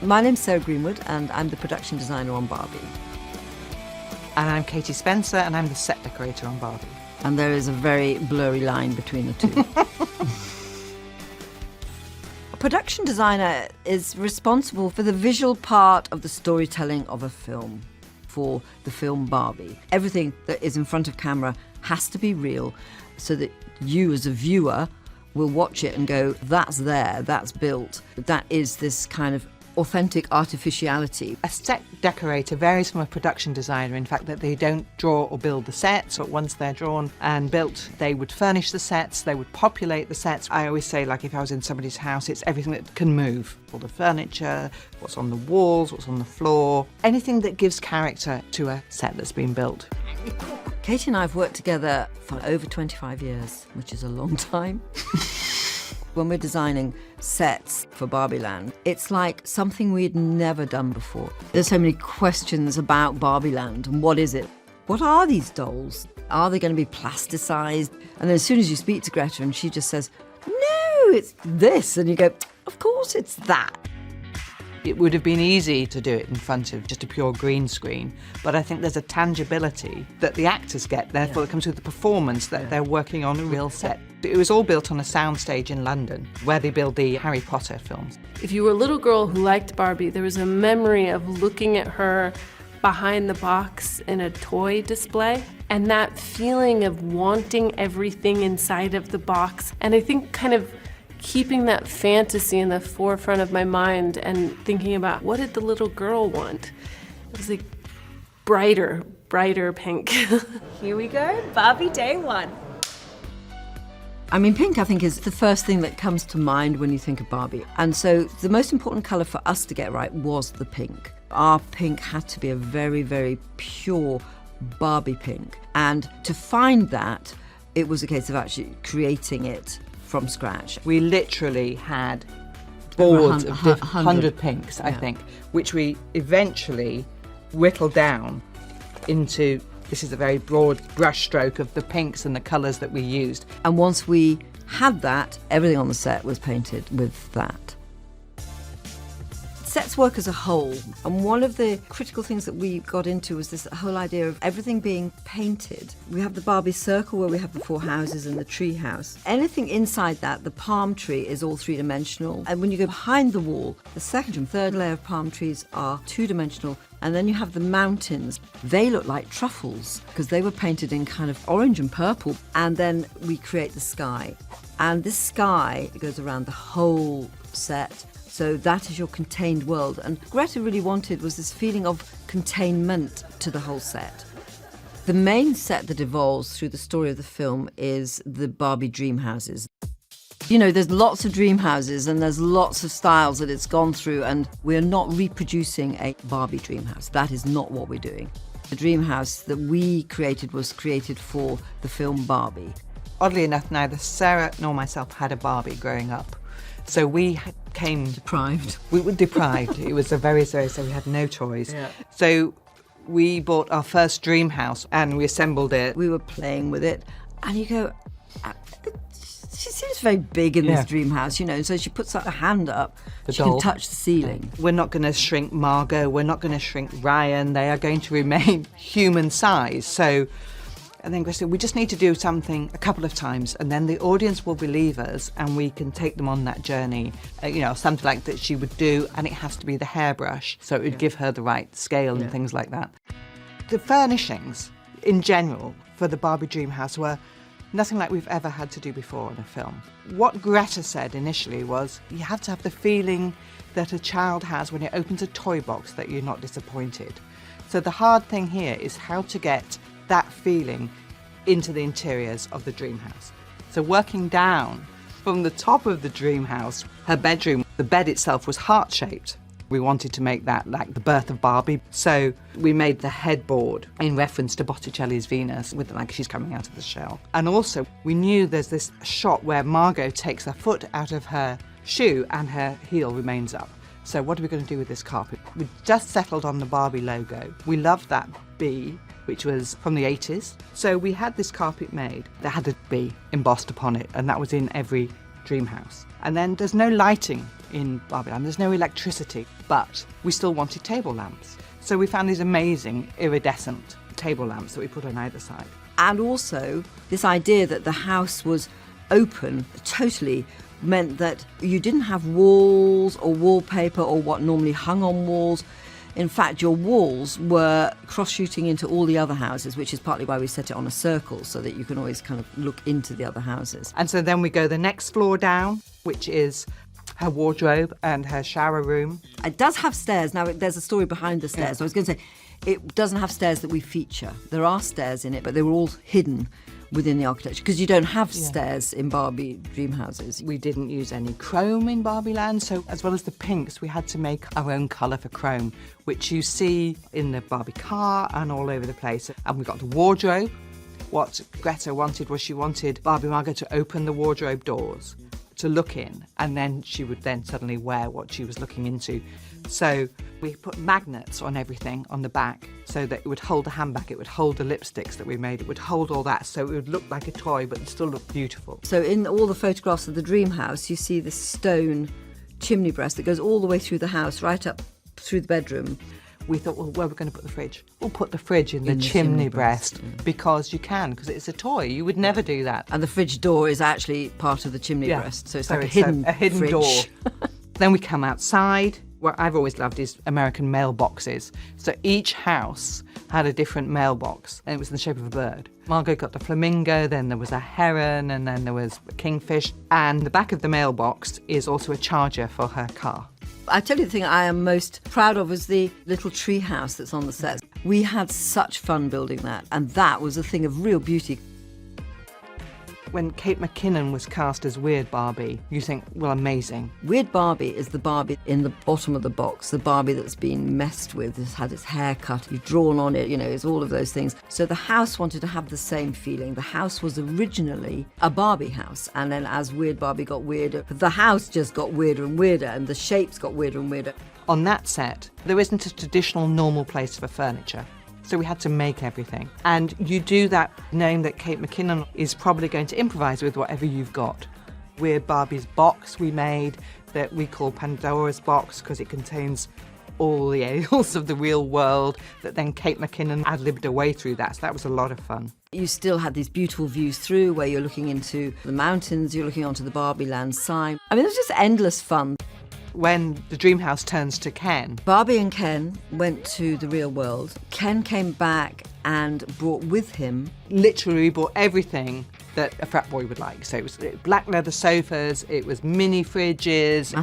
My name's Sarah Greenwood and I'm the production designer on Barbie. And I'm Katie Spencer and I'm the set decorator on Barbie. And there is a very blurry line between the two. A production designer is responsible for the visual part of the storytelling of a film, for the film Barbie. Everything that is in front of camera has to be real so that you as a viewer will watch it and go, that's there, that's built, that is this kind of authentic artificiality. A set decorator varies from a production designer in fact that they don't draw or build the sets, but once they're drawn and built, they would furnish the sets, they would populate the sets. I always say, like, if I was in somebody's house, it's everything that can move. All the furniture, what's on the walls, what's on the floor, anything that gives character to a set that's been built. Katie and I have worked together for over 25 years, which is a long time. When we're designing sets for Barbie Land, it's like something we'd never done before. There's so many questions about Barbie Land and what is it? What are these dolls? Are they going to be plasticized? And then as soon as you speak to Greta and she just says, no, it's this. And you go, of course it's that. It would have been easy to do it in front of just a pure green screen, but I think there's a tangibility that the actors get, therefore it comes with the performance that they're working on a real set. It was all built on a soundstage in London, where they build the Harry Potter films. If you were a little girl who liked Barbie, there was a memory of looking at her behind the box in a toy display, and that feeling of wanting everything inside of the box. And I think kind of keeping that fantasy in the forefront of my mind and thinking about what did the little girl want? It was like brighter pink. Here we go, Barbie day one. I mean, pink, I think, is the first thing that comes to mind when you think of Barbie. And so the most important colour for us to get right was the pink. Our pink had to be a very, very pure Barbie pink. And to find that, it was a case of actually creating it from scratch. We literally had boards of 100 pinks, I Yeah. think, which we eventually whittled down into, this is a very broad brush stroke of the pinks and the colours that we used. And once we had that, everything on the set was painted with that. Sets work as a whole, and one of the critical things that we got into was this whole idea of everything being painted. We have the Barbie circle where we have the 4 houses and the tree house. Anything inside that, the palm tree, is all 3-dimensional. And when you go behind the wall, the second and third layer of palm trees are 2-dimensional. And then you have the mountains. They look like truffles because they were painted in kind of orange and purple. And then we create the sky. And this sky goes around the whole set. So that is your contained world. And Greta really wanted was this feeling of containment to the whole set. The main set that evolves through the story of the film is the Barbie Dream Houses. You know, there's lots of dream houses and there's lots of styles that it's gone through, and we're not reproducing a Barbie dream house. That is not what we're doing. The dream house that we created was created for the film Barbie. Oddly enough, neither Sarah nor myself had a Barbie growing up. So we came... Deprived. We were deprived. It was a very, so we had no toys. Yeah. So we bought our first dream house and we assembled it. We were playing with it, and you go, she seems very big in this dream house, you know, so she puts her hand up, she doll can touch the ceiling. We're not going to shrink Margot, we're not going to shrink Ryan, they are going to remain human size. So I think we just need to do something a couple of times and then the audience will believe us and we can take them on that journey. You know, something like that she would do, and it has to be the hairbrush, so it would give her the right scale and things like that. The furnishings in general for the Barbie Dream House were nothing like we've ever had to do before in a film. What Greta said initially was, you have to have the feeling that a child has when it opens a toy box that you're not disappointed. So the hard thing here is how to get that feeling into the interiors of the dream house. So working down from the top of the dream house, her bedroom, the bed itself was heart-shaped. We wanted to make that like the birth of Barbie. So we made the headboard in reference to Botticelli's Venus, with like she's coming out of the shell. And also we knew there's this shot where Margot takes her foot out of her shoe and her heel remains up. So what are we going to do with this carpet? We just settled on the Barbie logo. We loved that bee, which was from the 80s. So we had this carpet made that had a bee embossed upon it, and that was in every dream house. And then there's no lighting in Barbie Land. There's no electricity, but we still wanted table lamps. So we found these amazing iridescent table lamps that we put on either side. And also, this idea that the house was open totally meant that you didn't have walls or wallpaper or what normally hung on walls. In fact, your walls were cross-shooting into all the other houses, which is partly why we set it on a circle, so that you can always kind of look into the other houses. And so then we go the next floor down, which is her wardrobe and her shower room. It does have stairs. Now, there's a story behind the stairs. Yeah. So I was going to say, it doesn't have stairs that we feature. There are stairs in it, but they were all hidden within the architecture, because you don't have stairs in Barbie dream houses. We didn't use any chrome in Barbie Land, so as well as the pinks, we had to make our own colour for chrome, which you see in the Barbie car and all over the place. And we got the wardrobe. What Greta wanted was she wanted Barbie Margot to open the wardrobe doors to look in, and then she would then suddenly wear what she was looking into. So we put magnets on everything on the back so that it would hold the handbag, it would hold the lipsticks that we made, it would hold all that, so it would look like a toy but it still look beautiful. So in all the photographs of the dream house, you see the stone chimney breast that goes all the way through the house, right up through the bedroom. We thought, well, where are we going to put the fridge? We'll put the fridge in the chimney breast because you can, because it's a toy. You would never do that. And the fridge door is actually part of the chimney breast, so it's like a hidden fridge. door. Then we come outside. What I've always loved is American mailboxes. So each house had a different mailbox, and it was in the shape of a bird. Margot got the flamingo, then there was a heron, and then there was a kingfish. And the back of the mailbox is also a charger for her car. I tell you, the thing I am most proud of is the little tree house that's on the set. We had such fun building that, and that was a thing of real beauty. When Kate McKinnon was cast as Weird Barbie, you think, well, amazing. Weird Barbie is the Barbie in the bottom of the box, the Barbie that's been messed with, has had its hair cut, you've drawn on it, it's all of those things. So the house wanted to have the same feeling. The house was originally a Barbie house, and then as Weird Barbie got weirder, the house just got weirder and weirder, and the shapes got weirder and weirder. On that set, there isn't a traditional normal place for furniture. So we had to make everything. And you do that knowing that Kate McKinnon is probably going to improvise with whatever you've got. Weird Barbie's box we made that we call Pandora's box because it contains all the ails of the real world that then Kate McKinnon ad-libbed away through that. So that was a lot of fun. You still had these beautiful views through where you're looking into the mountains, you're looking onto the Barbie Land sign. I mean, it was just endless fun. When the dream house turns to Ken, Barbie and Ken went to the real world. Ken came back and brought with him... literally we bought everything that a frat boy would like. So it was black leather sofas, it was mini fridges,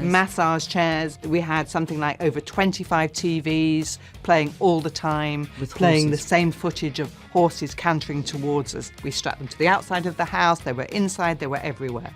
massage chairs. We had something like over 25 TVs playing all the time, playing the same footage of horses cantering towards us. We strapped them to the outside of the house, they were inside, they were everywhere.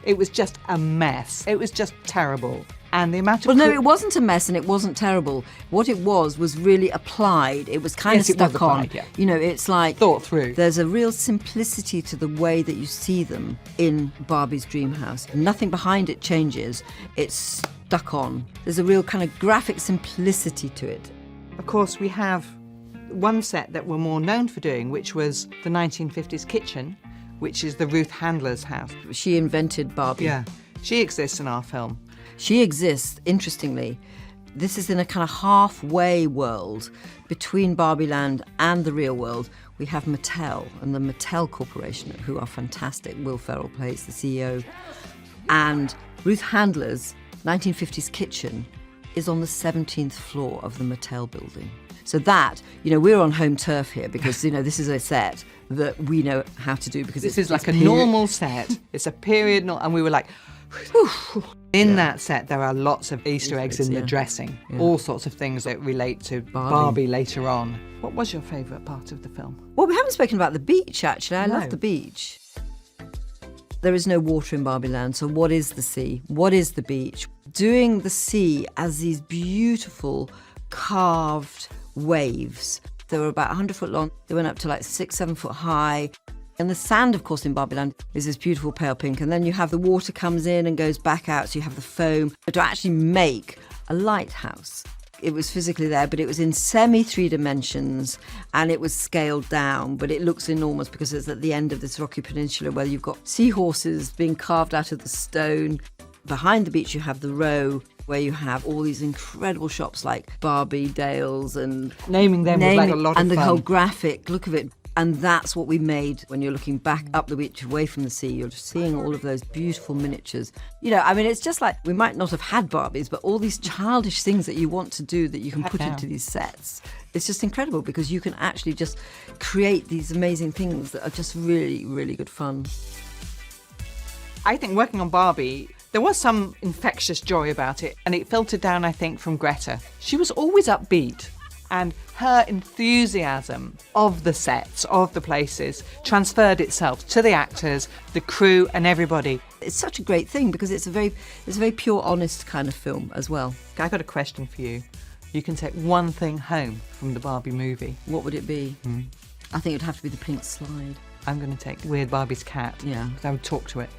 It was just a mess. It was just terrible. And the amount of... Well, no, it wasn't a mess and it wasn't terrible. What it was really applied. It was kind of stuck on. Yeah. It's like... thought through. There's a real simplicity to the way that you see them in Barbie's dream house. Nothing behind it changes. It's stuck on. There's a real kind of graphic simplicity to it. Of course, we have one set that we're more known for doing, which was the 1950s kitchen, which is the Ruth Handler's house. She invented Barbie. Yeah, she exists in our film. She exists, interestingly. This is in a kind of halfway world between Barbie Land and the real world. We have Mattel and the Mattel Corporation, who are fantastic. Will Ferrell plays the CEO. And Ruth Handler's 1950s kitchen is on the 17th floor of the Mattel building. So that, we're on home turf here because, this is a set that we know how to do because this is like a normal set. It's a period, and we were like, in that set there are lots of Easter eggs in the dressing, all sorts of things that relate to Barbie later on. What was your favourite part of the film? Well, we haven't spoken about the beach, actually. I love the beach. There is no water in Barbie Land, so what is the sea? What is the beach? Doing the sea as these beautiful carved waves. They were about 100 foot long. They went up to like 6-7 foot high. And the sand, of course, in Barbie Land is this beautiful pale pink. And then you have the water comes in and goes back out, so you have the foam. But to actually make a lighthouse, it was physically there, but it was in semi-3 dimensions and it was scaled down, but it looks enormous because it's at the end of this rocky peninsula where you've got seahorses being carved out of the stone. Behind the beach, you have the row where you have all these incredible shops like Barbie, Dales, and Naming them was like a lot of and the fun. whole graphic look of it. And that's what we made when you're looking back up the beach away from the sea. You're just seeing all of those beautiful miniatures. You know, I mean, it's just like we might not have had Barbies, but all these childish things that you want to do that you can put into these sets. It's just incredible because you can actually just create these amazing things that are just really, really good fun. I think working on Barbie, there was some infectious joy about it, and it filtered down, I think, from Greta. She was always upbeat, and her enthusiasm of the sets, of the places, transferred itself to the actors, the crew, and everybody. It's such a great thing because it's a very pure, honest kind of film as well. I got a question for you. You can take one thing home from the Barbie movie. What would it be? I think it would have to be the pink slide. I'm going to take Weird Barbie's cat. Yeah. Because I would talk to it.